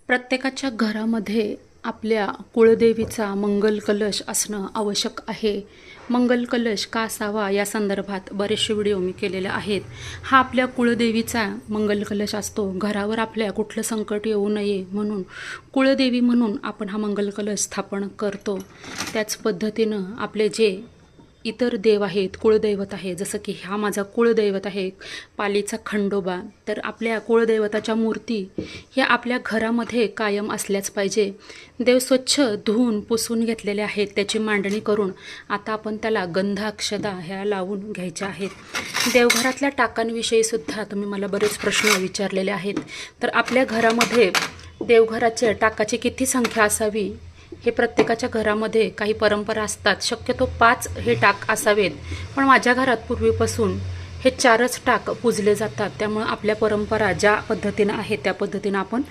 प्रत्येकाच्या घरामध्ये आपल्या कुळदेवीचा मंगल कलश असणं आवश्यक आहे. मंगल कलश का असावा या संदर्भात बरेचसे व्हिडिओ मी केलेले आहेत. हा आपल्या कुळदेवीचा मंगल कलश असतो. घरावर आपल्या कुठलं संकट येऊ नये म्हणून कुळदेवी म्हणून आपण हा मंगल कलश स्थापन करतो. त्याच पद्धतीनं आपले जे इतर देव आहेत, कुळदैवत आहे, जसं की हा माझा कुळदैवत आहे पालीचा खंडोबा. तर आपल्या कुळदैवताच्या मूर्ती ह्या आपल्या घरामध्ये कायम असल्याच पाहिजे. देव स्वच्छ धुवून पुसून घेतलेले आहेत. त्याची मांडणी करून आता आपण त्याला गंध अक्षता ह्या लावून घ्यायच्या आहेत. देवघरातल्या टाकांविषयी सुद्धा तुम्ही मला बरेच प्रश्न विचारलेले आहेत. तर आपल्या घरामध्ये देवघराच्या टाकाची किती संख्या असावी हे प्रत्येकाच्या घरामध्ये काही परंपरा असतात. शक्यतो 5 हे टाक असावेत, पण माझ्या घरात पूर्वीपासून हे 4च टाक पूजले जातात. त्यामुळे आपल्या परंपरा ज्या पद्धतीनं आहेत त्या पद्धतीनं आपण